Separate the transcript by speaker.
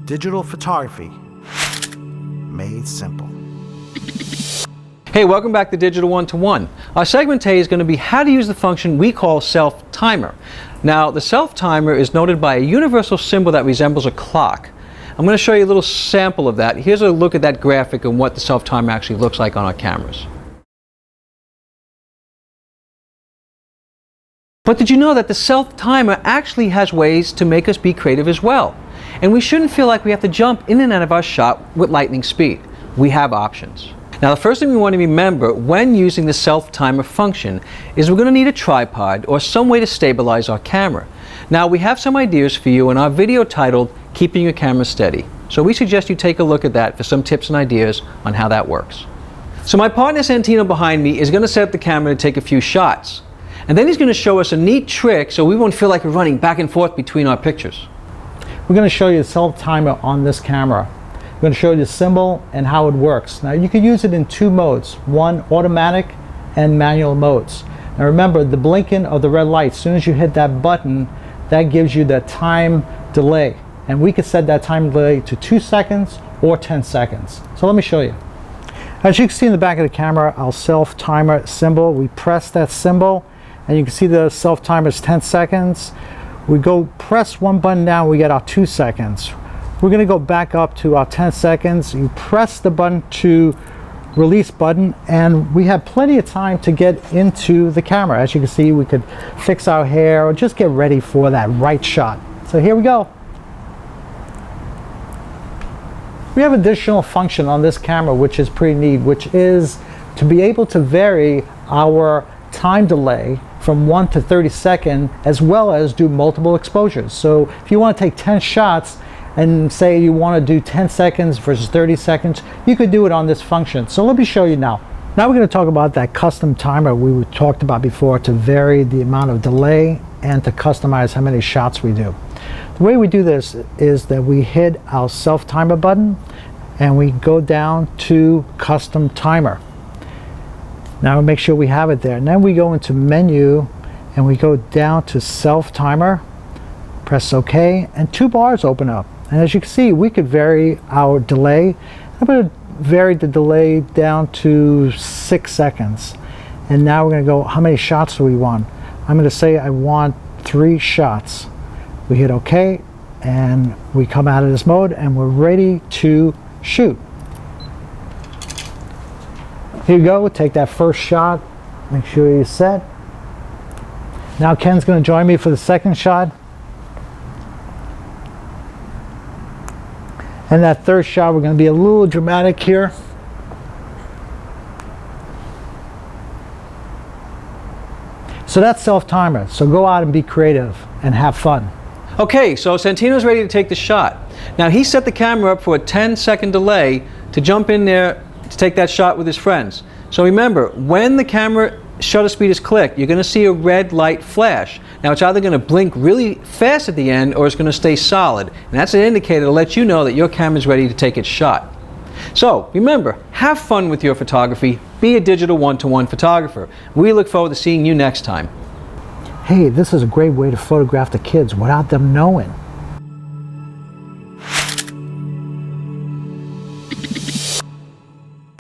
Speaker 1: Digital photography made simple.
Speaker 2: Hey, welcome back to Digital 1-to-1. Our segment today is going to be how to use the function we call self-timer. Now, the self-timer is noted by a universal symbol that resembles a clock. I'm going to show you a little sample of that. Here's a look at that graphic and what the self-timer actually looks like on our cameras. But did you know that the self-timer actually has ways to make us be creative as well? And we shouldn't feel like we have to jump in and out of our shot with lightning speed. We have options. Now, the first thing we want to remember when using the self-timer function is we're going to need a tripod or some way to stabilize our camera. Now, we have some ideas for you in our video titled Keeping Your Camera Steady. So we suggest you take a look at that for some tips and ideas on how that works. So my partner Santino behind me is going to set up the camera to take a few shots. And then he's going to show us a neat trick so we won't feel like we're running back and forth between our pictures.
Speaker 3: We're going to show you the self-timer on this camera. We're going to show you the symbol and how it works. Now, you can use it in two modes, one automatic and manual modes. Now remember, the blinking of the red light, as soon as you hit that button, that gives you the time delay. And we can set that time delay to 2 seconds or 10 seconds. So let me show you. As you can see in the back of the camera, our self-timer symbol, we press that symbol and you can see the self-timer is 10 seconds. We go press one button down, we get our 2 seconds. We're going to go back up to our 10 seconds. You press the button to release button, and we have plenty of time to get into the camera. As you can see, we could fix our hair or just get ready for that right shot. So here we go. We have additional function on this camera which is pretty neat, which is to be able to vary our time delay from 1 to 30 seconds, as well as do multiple exposures. So if you want to take 10 shots and say you want to do 10 seconds versus 30 seconds, you could do it on this function. So let me show you now. Now we're going to talk about that custom timer we talked about before to vary the amount of delay and to customize how many shots we do. The way we do this is that we hit our self-timer button and we go down to custom timer. Now make sure we have it there. And then we go into menu and we go down to self-timer, press OK, and two bars open up. And as you can see, we could vary our delay. I'm going to vary the delay down to 6 seconds. And now we're going to go, how many shots do we want? I'm going to say I want 3 shots. We hit OK, and we come out of this mode, and we're ready to shoot. Here you go, take that first shot, make sure you're set. Now Ken's going to join me for the second shot. And that third shot, we're going to be a little dramatic here. So that's self-timer. So go out and be creative and have fun.
Speaker 2: Okay, so Santino's ready to take the shot. Now he set the camera up for a 10-second delay to jump in there to take that shot with his friends. So remember, when the camera shutter speed is clicked, you're going to see a red light flash. Now it's either going to blink really fast at the end or it's going to stay solid. And that's an indicator to let you know that your camera is ready to take its shot. So remember, have fun with your photography. Be a digital 1-to-1 photographer. We look forward to seeing you next time.
Speaker 3: Hey, this is a great way to photograph the kids without them knowing.